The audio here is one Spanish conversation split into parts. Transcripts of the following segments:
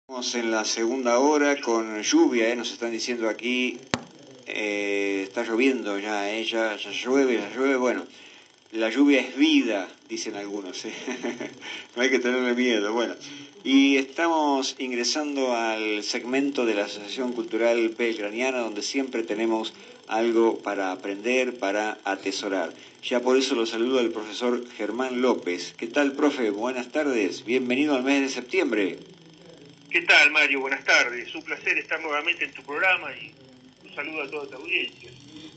Estamos en la segunda hora con lluvia, nos están diciendo aquí, está lloviendo ya llueve, bueno, la lluvia es vida, dicen algunos, no hay que tenerle miedo, bueno. Y estamos ingresando al segmento de la Asociación Cultural Belgraniana, donde siempre tenemos algo para aprender, para atesorar. Ya por eso lo saludo al profesor Germán López. ¿Qué tal, profe? Buenas tardes, bienvenido al mes de septiembre. ¿Qué tal, Mario? Buenas tardes. Un placer estar nuevamente en tu programa y un saludo a toda tu audiencia.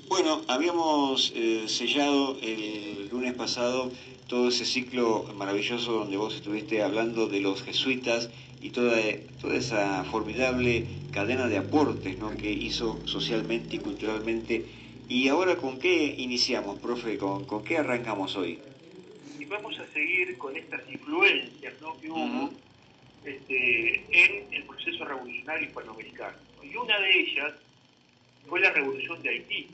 Bueno, habíamos sellado el lunes pasado todo ese ciclo maravilloso donde vos estuviste hablando de los jesuitas y toda esa formidable cadena de aportes, ¿no?, que hizo socialmente y culturalmente. ¿Y ahora con qué iniciamos, profe? ¿Con qué arrancamos hoy? Y vamos a seguir con estas influencias, ¿no?, que hubo en el proceso revolucionario hispanoamericano. Y una de ellas fue la Revolución de Haití,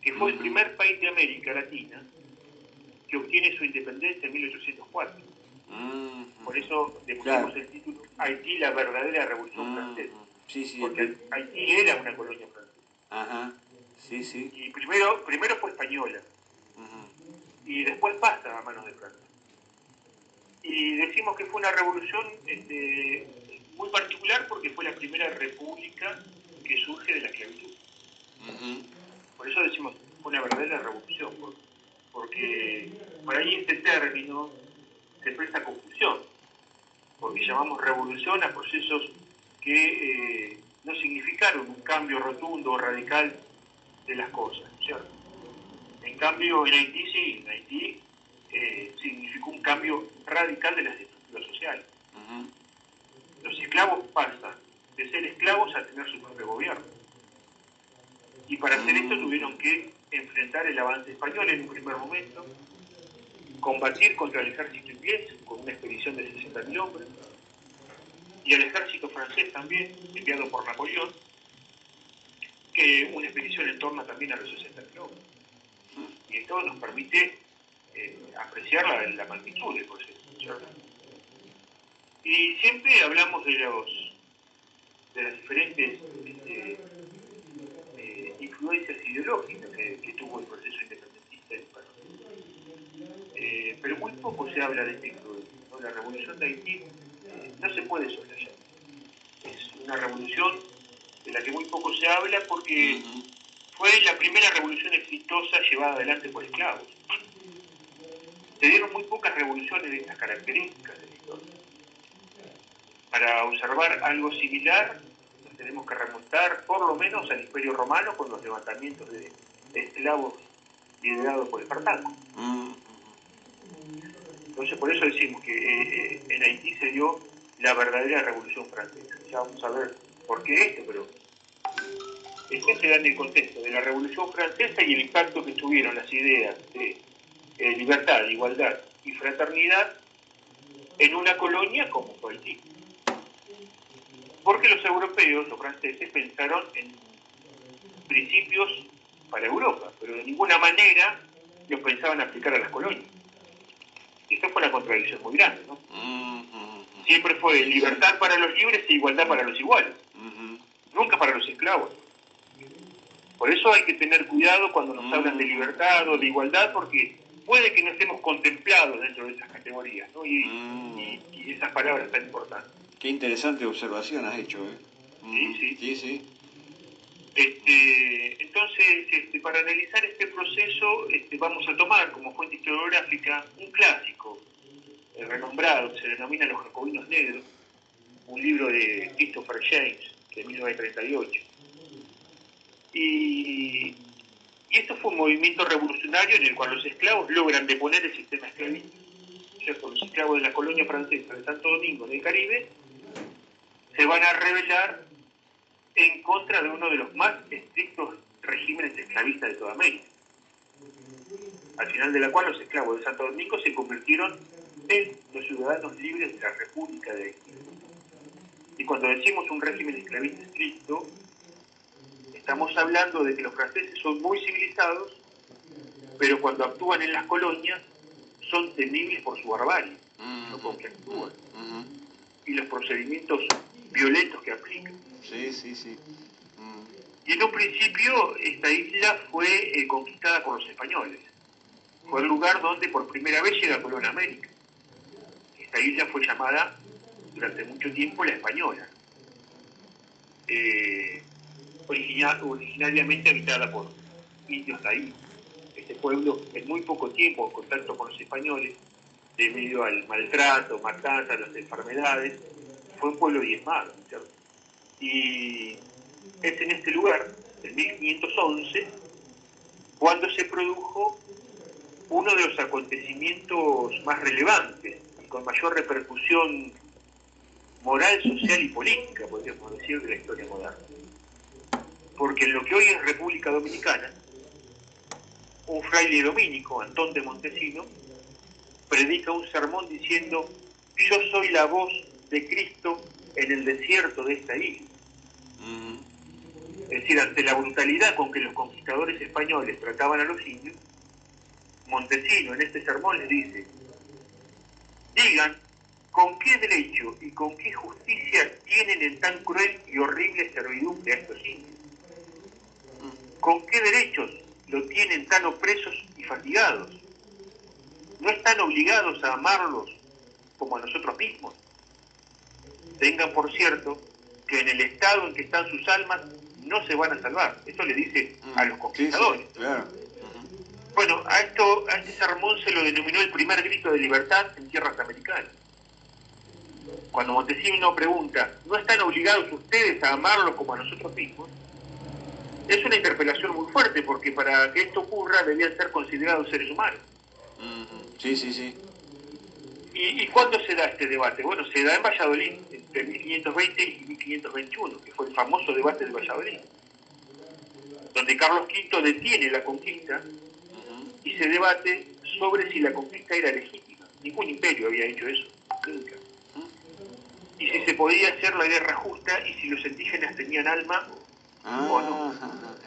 que fue el primer país de América Latina que obtiene su independencia en 1804. Por eso le pusimos el título Haití, la verdadera Revolución Francesa. Sí, Porque Haití era una colonia francesa. Ajá, sí. Y primero fue española. Y después pasa a manos de Francia. Y decimos que fue una revolución muy particular porque fue la primera república que surge de la esclavitud. Por eso decimos fue una verdadera revolución, porque por ahí este término se presta confusión, porque llamamos revolución a procesos que no significaron un cambio rotundo o radical de las cosas, ¿cierto? En cambio, en Haití sí, en Haití significó un cambio radical de las estructuras sociales. Los esclavos pasan de ser esclavos a tener su propio gobierno. Y para hacer esto tuvieron que enfrentar el avance español en un primer momento, combatir contra el ejército inglés con una expedición de 60.000 hombres, y el ejército francés también, enviado por Napoleón, que una expedición en torno también a los 60.000 hombres. Y esto nos permite apreciar la magnitud del proceso, ¿cierto? Y siempre hablamos de las diferentes influencias ideológicas que tuvo el proceso independentista en Panamá. Pero muy poco se habla de esta influencia, ¿no? La revolución de Haití no se puede soslayar. Es una revolución de la que muy poco se habla porque fue la primera revolución exitosa llevada adelante por esclavos. Se dieron muy pocas revoluciones de estas características de la historia. Para observar algo similar, nos tenemos que remontar por lo menos al Imperio Romano con los levantamientos de esclavos liderados por Espartaco. Entonces, por eso decimos que en Haití se dio la verdadera Revolución Francesa. Ya vamos a ver por qué esto, pero esto se da en el contexto de la Revolución Francesa y el impacto que tuvieron las ideas de libertad, igualdad y fraternidad en una colonia como fue Haití. Porque los europeos, los franceses, pensaron en principios para Europa, pero de ninguna manera los pensaban aplicar a las colonias. Y esta fue una contradicción muy grande, ¿no? Siempre fue libertad para los libres e igualdad para los iguales, nunca para los esclavos. Por eso hay que tener cuidado cuando nos hablan de libertad o de igualdad, porque puede que no estemos contemplados dentro de esas categorías, ¿no? Y esas palabras tan importantes. Qué interesante observación has hecho, ¿eh? Sí. Entonces, para analizar este proceso, vamos a tomar como fuente historiográfica un clásico renombrado, se denomina Los Jacobinos Negros, un libro de Christopher James, de 1938. Y esto fue un movimiento revolucionario en el cual los esclavos logran deponer el sistema esclavista. ¿Cierto? Los esclavos de la colonia francesa de Santo Domingo, del Caribe, se van a rebelar en contra de uno de los más estrictos regímenes esclavistas de toda América, al final de la cual los esclavos de Santo Domingo se convirtieron en los ciudadanos libres de la República de Haití. Y cuando decimos un régimen esclavista estricto, estamos hablando de que los franceses son muy civilizados, pero cuando actúan en las colonias son temibles por su barbarie, no por que actúan. y los procedimientos violentos que aplican. Sí, sí, sí. Y en un principio esta isla fue conquistada por los españoles. Fue el lugar donde por primera vez llega Colón a América. Esta isla fue llamada durante mucho tiempo la Española. Originariamente habitada por indios taínos. Este pueblo, en muy poco tiempo, en contacto con los españoles, debido al maltrato, matanzas, las enfermedades, fue un pueblo diezmado, ¿cierto? Y es en este lugar, en 1511, cuando se produjo uno de los acontecimientos más relevantes y con mayor repercusión moral, social y política, podríamos decir, de la historia moderna. Porque en lo que hoy es República Dominicana, un fraile dominico, Antón de Montesino, predica un sermón diciendo: yo soy la voz de Cristo en el desierto de esta isla. Es decir, ante la brutalidad con que los conquistadores españoles trataban a los indios, Montesino en este sermón les dice: digan con qué derecho y con qué justicia tienen en tan cruel y horrible servidumbre a estos indios. ¿Con qué derechos lo tienen tan opresos y fatigados? ¿No están obligados a amarlos como a nosotros mismos? Tengan por cierto que en el estado en que están sus almas no se van a salvar. Eso le dice a los conquistadores. Sí, sí, claro. Bueno, a este sermón se lo denominó el primer grito de libertad en tierras americanas. Cuando Montesino pregunta: ¿no están obligados ustedes a amarlos como a nosotros mismos? Es una interpelación muy fuerte, porque para que esto ocurra debían ser considerados seres humanos. Sí, sí, sí. ¿Y cuándo se da este debate? Bueno, se da en Valladolid, entre 1520 y 1521, que fue el famoso debate de Valladolid, donde Carlos V detiene la conquista y se debate sobre si la conquista era legítima. Ningún imperio había hecho eso, nunca. Y si se podía hacer la guerra justa y si los indígenas tenían alma o no.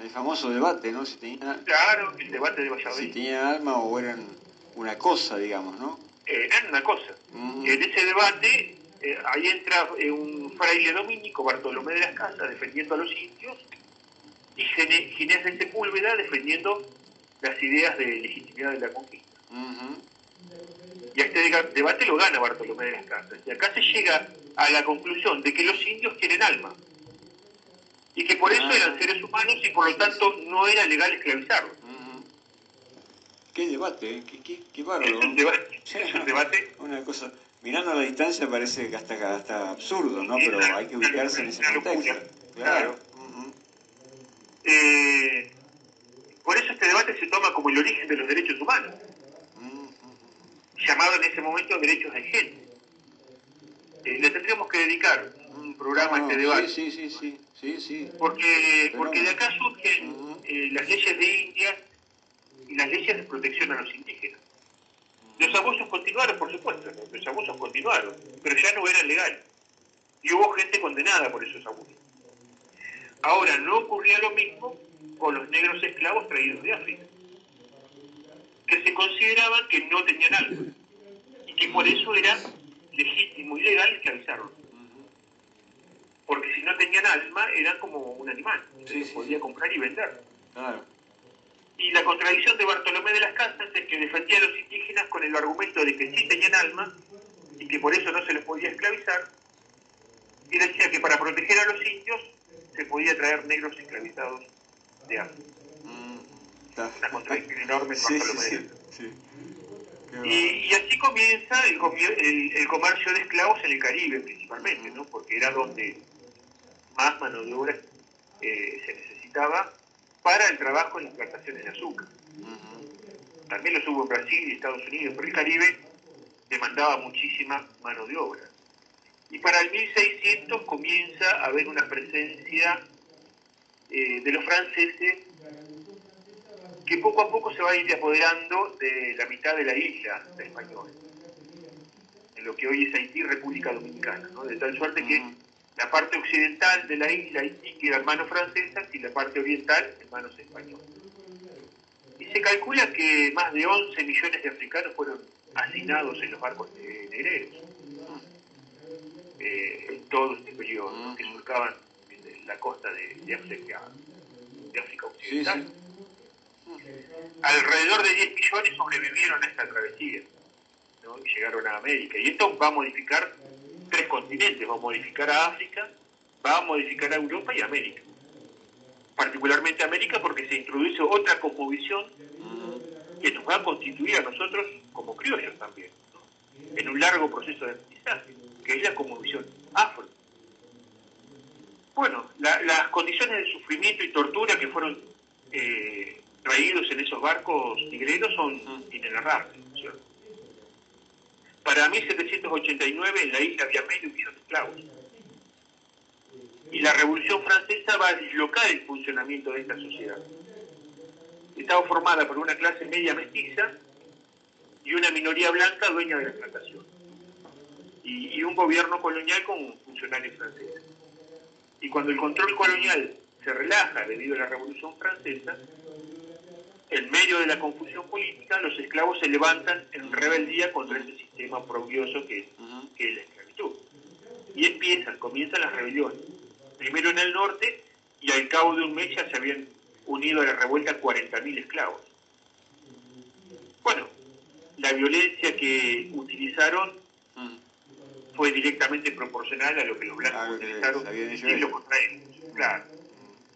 El famoso debate, ¿no? Si tenían, Claro, el debate de Valladolid. si tenían alma o eran una cosa, digamos, ¿no? Eran una cosa. En ese debate, ahí entra un fraile dominico, Bartolomé de las Casas, defendiendo a los indios, y Ginés de Sepúlveda defendiendo las ideas de legitimidad de la conquista. Y a este debate lo gana Bartolomé de las Casas. Y acá se llega a la conclusión de que los indios tienen alma, y que por eso eran seres humanos y por lo tanto no era legal esclavizarlos. Qué debate, qué bárbaro. Es un debate, es un debate. Una cosa, mirando a la distancia parece que hasta absurdo, ¿no? Pero hay que ubicarse en ese contexto. Claro. Por eso este debate se toma como el origen de los derechos humanos, llamado en ese momento derechos de gente. Le tendríamos que dedicar un programa a este debate. Sí. Porque de acá surgen las leyes de India y las leyes de protección a los indígenas. Los abusos continuaron, por supuesto, los abusos continuaron, pero ya no eran legales. Y hubo gente condenada por esos abusos. Ahora, no ocurría lo mismo con los negros esclavos traídos de África, que se consideraban que no tenían alma, y que por eso era legítimo y legal esclavizarlos. Porque si no tenían alma, eran como un animal, se los podía comprar y vender. Claro. Y la contradicción de Bartolomé de las Casas es que defendía a los indígenas con el argumento de que sí tenían alma y que por eso no se los podía esclavizar, y decía que para proteger a los indios se podía traer negros esclavizados de África. Una contradicción enorme en Bartolomé de las Casas. Y así comienza el comercio de esclavos en el Caribe principalmente, ¿no? Porque era donde más mano de obra se necesitaba para el trabajo en las plantaciones de azúcar. También los hubo en Brasil y Estados Unidos, pero el Caribe demandaba muchísima mano de obra. Y para el 1600 comienza a haber una presencia de los franceses que poco a poco se va a ir apoderando de la mitad de la isla de Español, en lo que hoy es Haití, República Dominicana, ¿no? De tal suerte que la parte occidental de la isla Haití queda en manos francesas y la parte oriental en manos españolas. Y se calcula que más de 11 millones de africanos fueron hacinados en los barcos negreros. en todo este periodo, ¿no? Que surcaban la costa de África Occidental. Alrededor de 10 millones sobrevivieron a esta travesía, ¿no? Y llegaron a América. Y esto va a modificar 3 continentes, va a modificar a África, va a modificar a Europa y a América. Particularmente a América porque se introduce otra cosmovisión que nos va a constituir a nosotros como criollos también, ¿no? En un largo proceso de aprendizaje, que es la cosmovisión afro. Bueno, las condiciones de sufrimiento y tortura que fueron traídos en esos barcos negreros son inenarrables, ¿sí? Para 1789 en la isla había medio millón de esclavos. Y la Revolución Francesa va a dislocar el funcionamiento de esta sociedad. Estaba formada por una clase media mestiza y una minoría blanca dueña de la plantación. Y un gobierno colonial con funcionarios franceses. Y cuando el control colonial se relaja debido a la Revolución Francesa, en medio de la confusión política, los esclavos se levantan en rebeldía contra ese sistema oprobioso que es la esclavitud. Y comienzan las rebeliones. Primero en el norte, y al cabo de un mes ya se habían unido a la revuelta 40.000 esclavos. Bueno, la violencia que utilizaron fue directamente proporcional a lo que los blancos utilizaron y lo contrario. Claro.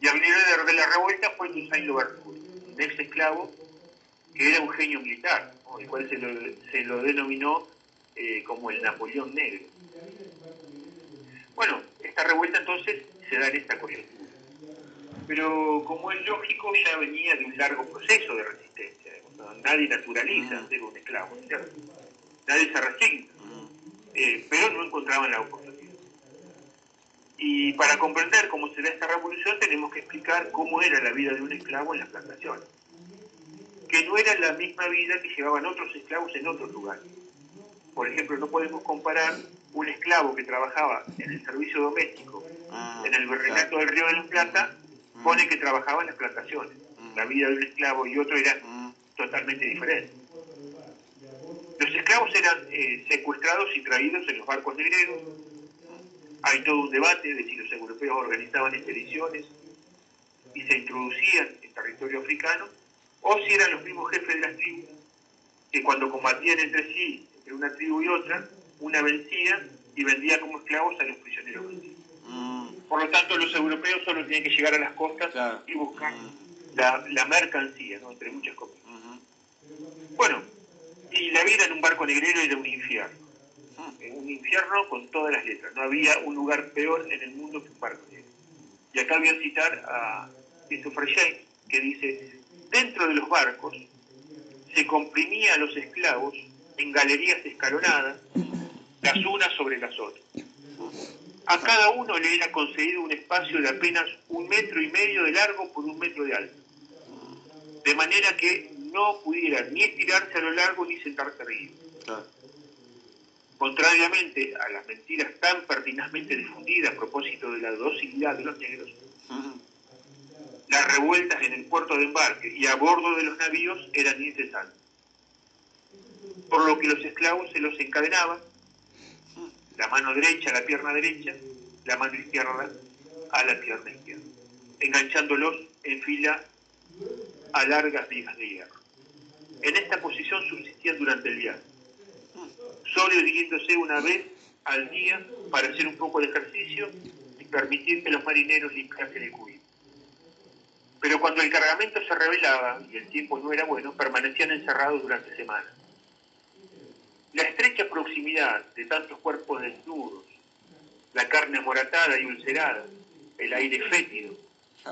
Y el líder de la revuelta fue Toussaint Louverture, un ex esclavo que era un genio militar, ¿no? El cual se lo denominó como el Napoleón Negro. Bueno, esta revuelta entonces se da en esta coyuntura. Pero como es lógico, ya venía de un largo proceso de resistencia. ¿No? Nadie naturaliza ser un esclavo, ¿cierto? Nadie se resigna, pero no encontraban la oportunidad. Y para comprender cómo se da esta revolución tenemos que explicar cómo era la vida de un esclavo en las plantaciones. Que no era la misma vida que llevaban otros esclavos en otros lugares. Por ejemplo, no podemos comparar un esclavo que trabajaba en el servicio doméstico en el virreinato del Río de la Plata con el que trabajaba en las plantaciones. La vida de un esclavo y otro era totalmente diferente. Los esclavos eran secuestrados y traídos en los barcos negreros. Hay todo un debate de si los europeos organizaban expediciones y se introducían en territorio africano, o si eran los mismos jefes de las tribus que cuando combatían entre sí, entre una tribu y otra, una vencía y vendía como esclavos a los prisioneros vencidos. Por lo tanto, los europeos solo tenían que llegar a las costas y buscar la mercancía, ¿no? Entre muchas comillas. Bueno, y la vida en un barco negrero era un infierno. Un infierno con todas las letras. No había un lugar peor en el mundo que un barco negro. Y acá voy a citar a Christopher James, que dice: dentro de los barcos se comprimía a los esclavos en galerías escalonadas, las unas sobre las otras. A cada uno le era concedido un espacio de apenas 1,5 metros de largo por 1 metro de alto, de manera que no pudiera ni estirarse a lo largo ni sentarse erguido. Contrariamente a las mentiras tan pertinazmente difundidas a propósito de la docilidad de los negros, las revueltas en el puerto de embarque y a bordo de los navíos eran incesantes, por lo que los esclavos se los encadenaban, la mano derecha a la pierna derecha, la mano izquierda a la pierna izquierda, enganchándolos en fila a largas vigas de hierro. En esta posición subsistían durante el viaje, solo irguiéndose una vez al día para hacer un poco de ejercicio y permitir que los marineros limpiasen el cubito. Pero cuando el cargamento se rebelaba y el tiempo no era bueno, permanecían encerrados durante semanas. La estrecha proximidad de tantos cuerpos desnudos, la carne amoratada y ulcerada, el aire fétido,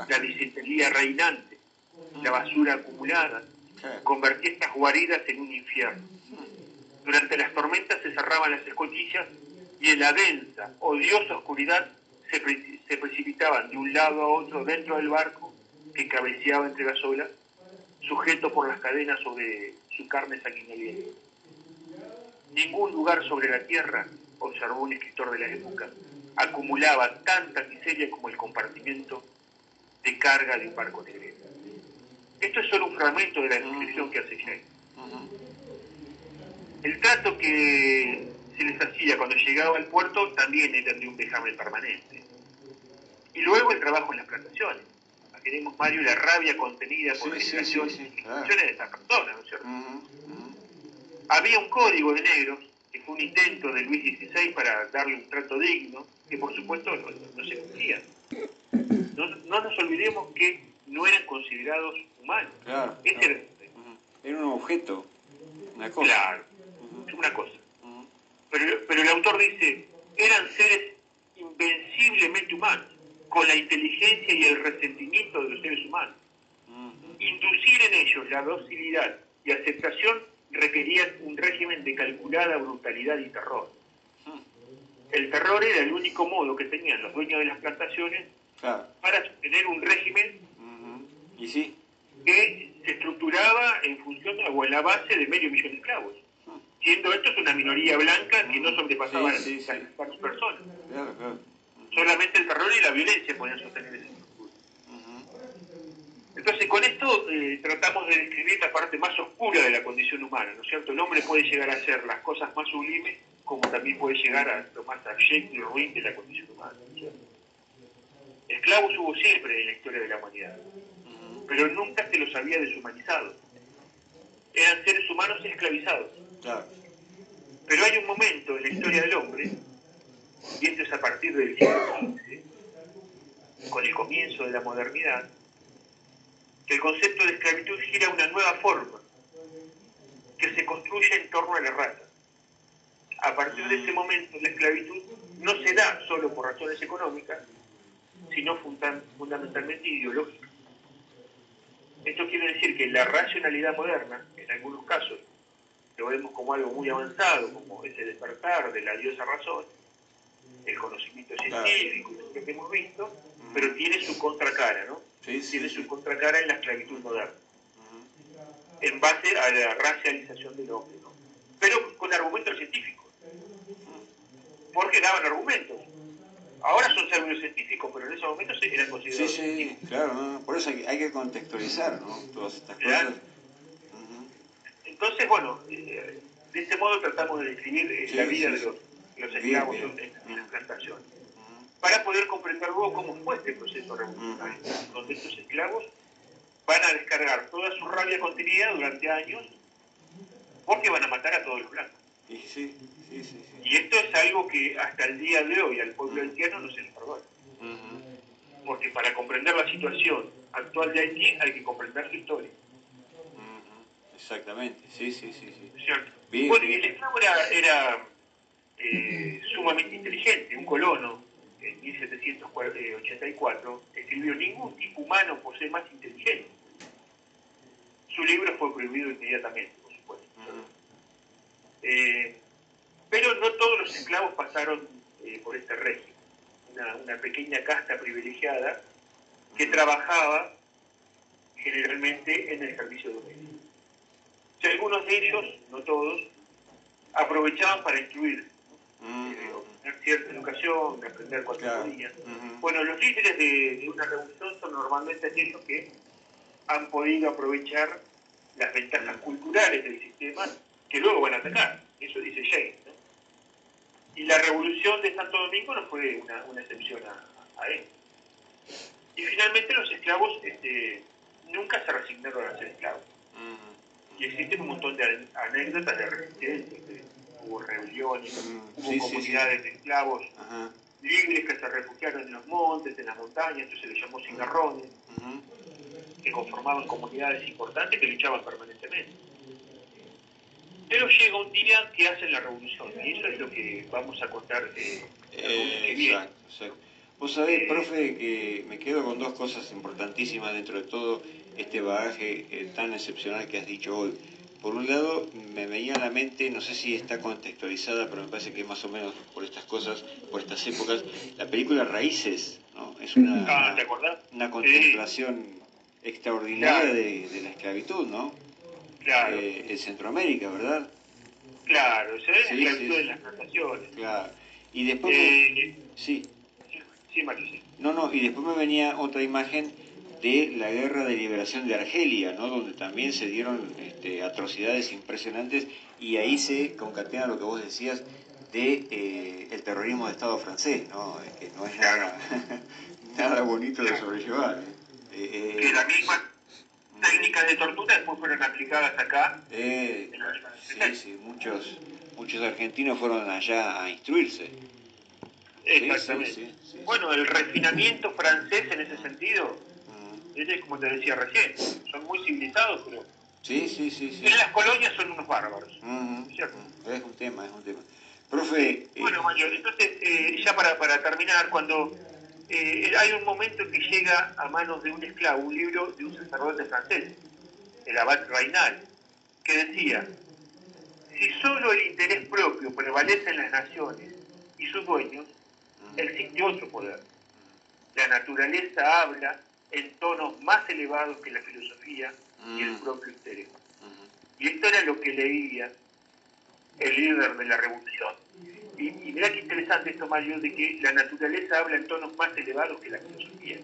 la disentería reinante, la basura acumulada, convertía estas guaridas en un infierno. Durante las tormentas se cerraban las escotillas y en la densa, odiosa oscuridad se precipitaban de un lado a otro dentro del barco que cabeceaba entre las olas, sujeto por las cadenas sobre su carne sanguinolienta. Ningún lugar sobre la tierra, observó un escritor de la época, acumulaba tanta miseria como el compartimiento de carga de un barco negrero. Esto es solo un fragmento de la descripción que hace James. El trato que se les hacía cuando llegaba al puerto también eran de un vejamen permanente. Y luego el trabajo en las plantaciones. Tenemos, Mario, la rabia contenida por generaciones y generaciones de esas personas, ¿no es cierto? Había un código de negros, que fue un intento de Luis XVI para darle un trato digno, que por supuesto no se cumplía. No nos olvidemos que no eran considerados humanos. Claro, era un objeto, una cosa. Claro, una cosa. Pero el autor dice, eran seres invenciblemente humanos, con la inteligencia y el resentimiento de los seres humanos. Inducir en ellos la docilidad y aceptación requerían un régimen de calculada brutalidad y terror. El terror era el único modo que tenían los dueños de las plantaciones para sostener un régimen ¿Y sí? que se estructuraba en función o en la base de 500.000 de esclavos, siendo estos una minoría blanca que no sobrepasaba las personas. Solamente el terror y la violencia podían sostener esa estructura. Entonces, con esto tratamos de describir la parte más oscura de la condición humana, ¿no es cierto? El hombre puede llegar a hacer las cosas más sublimes, como también puede llegar a lo más abyecto y ruin de la condición humana, ¿no es cierto? Esclavos hubo siempre en la historia de la humanidad, pero nunca se los había deshumanizado. Eran seres humanos esclavizados. Pero hay un momento en la historia del hombre, y esto es a partir del siglo XV, con el comienzo de la modernidad, que el concepto de esclavitud gira una nueva forma, que se construye en torno a la raza. A partir de ese momento, la esclavitud no se da solo por razones económicas, sino fundamentalmente ideológicas. Esto quiere decir que la racionalidad moderna, en algunos casos, lo vemos como algo muy avanzado, como ese despertar de la diosa razón, el conocimiento científico, lo que hemos visto, pero tiene su contracara, ¿no? Tiene su contracara en la esclavitud moderna, en base a la racialización del hombre, ¿no? Pero con argumentos científicos, porque daban argumentos. Ahora son sabios científicos, pero en esos momentos eran considerados científicos. Claro, ¿no? Por eso hay que contextualizar, ¿no? Todas estas cosas. Entonces, bueno, de este modo tratamos de describir la vida de los esclavos en las plantaciones, para poder comprender luego cómo fue este proceso revolucionario, donde estos esclavos van a descargar toda su rabia contenida durante años, porque van a matar a todos los blancos. Y esto es algo que hasta el día de hoy al pueblo haitiano no se les perdona. Porque para comprender la situación actual de Haití hay que comprender su historia. Exactamente, sí. ¿Cierto? Bueno, y el esclavo era sumamente inteligente. Un colono, en 1784, escribió: ningún tipo humano posee más inteligencia. Su libro fue prohibido inmediatamente, por supuesto. Pero no todos los esclavos pasaron por este régimen. Una pequeña casta privilegiada que trabajaba generalmente en el servicio doméstico. Y algunos de ellos, no todos, aprovechaban para instruir, obtener cierta educación, aprender cuanto podían. Bueno, los líderes de una revolución son normalmente aquellos que han podido aprovechar las ventajas culturales del sistema que luego van a atacar. Eso dice James, ¿no? Y la revolución de Santo Domingo no fue una excepción a esto. Y finalmente los esclavos nunca se resignaron a ser esclavos. Y existen un montón de anécdotas de resistencia. Hubo rebeliones, hubo comunidades de esclavos libres que se refugiaron en los montes, en las montañas, esto se les llamó cimarrones, que conformaban comunidades importantes que luchaban permanentemente. Pero llega un día que hacen la revolución, y eso es lo que vamos a contar que viene. Exacto. Vos sabés, profe, que me quedo con dos cosas importantísimas dentro de todo este bagaje tan excepcional que has dicho hoy. Por un lado, me venía a la mente, no sé si está contextualizada, pero me parece que más o menos por estas cosas, por estas épocas, la película Raíces, ¿no? Es una contemplación extraordinaria de la esclavitud, ¿no? Claro. En Centroamérica, ¿verdad? Claro, se ve la esclavitud en las plantaciones. Claro. Y después... Sí, Mario, sí. No, y después me venía otra imagen de la guerra de liberación de Argelia, ¿no? Donde también se dieron atrocidades impresionantes, y ahí se concatena lo que vos decías de el terrorismo de Estado francés, ¿no? Que no es nada, nada bonito de sobrellevar. Que las mismas técnicas de tortura después fueron aplicadas acá. Sí, muchos argentinos fueron allá a instruirse. Exactamente. Sí. Bueno, el refinamiento francés en ese sentido, ellos, como te decía recién, son muy civilizados, pero Sí. en las colonias son unos bárbaros. ¿Cierto? Es un tema. Profe... Bueno, Mario, entonces, ya para terminar, cuando hay un momento en que llega a manos de un esclavo un libro de un sacerdote francés, el abad Raynal, que decía: si solo el interés propio prevalece en las naciones y sus dueños, existe otro poder. La naturaleza habla en tonos más elevados que la filosofía y el propio interés. Y esto era lo que leía el líder de la revolución. Y mirá qué interesante esto, Mario, de que la naturaleza habla en tonos más elevados que la filosofía.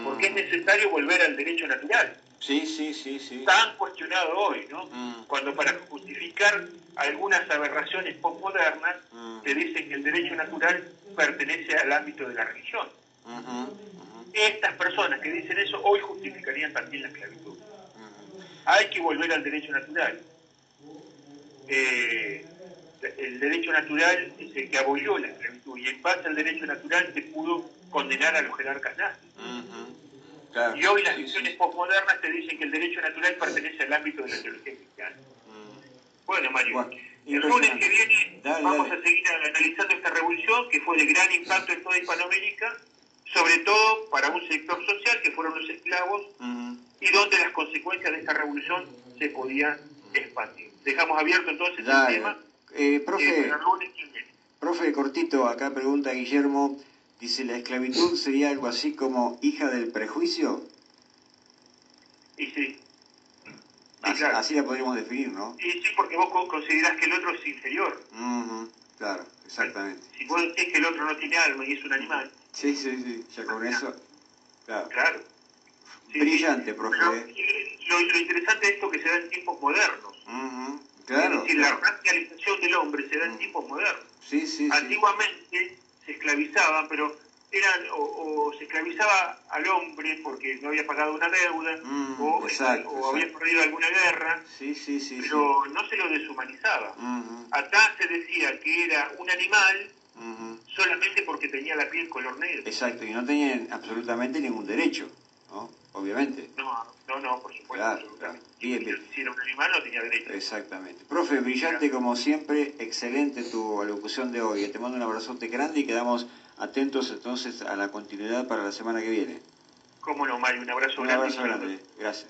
Porque es necesario volver al derecho natural. Sí. Tan cuestionado hoy, ¿no? Cuando para justificar algunas aberraciones postmodernas te dicen que el derecho natural pertenece al ámbito de la religión. Estas personas que dicen eso hoy justificarían también la esclavitud. Hay que volver al derecho natural. El derecho natural es el que abolió la esclavitud, y en base al derecho natural se pudo condenar a los jerarcas nazis. Claro, y hoy las visiones postmodernas te dicen que el derecho natural pertenece al ámbito de la teología cristiana. Bueno, Mario, el lunes que viene vamos a seguir analizando esta revolución que fue de gran impacto en toda Hispanoamérica, sobre todo para un sector social que fueron los esclavos, y donde las consecuencias de esta revolución se podían expandir. Dejamos abierto entonces el tema. Profe, cortito, acá pregunta Guillermo, dice, ¿la esclavitud sería algo así como hija del prejuicio? Y sí. Claro. Así la podríamos definir, ¿no? Y sí, porque vos considerás que el otro es inferior. Claro, exactamente. Si vos decís que el otro no tiene alma y es un animal. Sí, ya con eso. Claro. Brillante, profe. Lo interesante es esto que se da en tiempos modernos. Claro. Es decir, la racialización del hombre se da en tiempos modernos. Antiguamente se esclavizaban, pero o se esclavizaba al hombre porque no había pagado una deuda, o había perdido alguna guerra, pero no se lo deshumanizaba. Acá se decía que era un animal solamente porque tenía la piel color negro. Exacto, y no tenían absolutamente ningún derecho, ¿no? Obviamente. No, por supuesto. Claro. Bien. Si era un animal no tenía derecho. Exactamente. Profe, brillante como siempre, excelente tu alocución de hoy. Te mando un abrazote grande y quedamos atentos entonces a la continuidad para la semana que viene. Cómo no, Mario, un abrazo grande. Un abrazo grande. Gracias.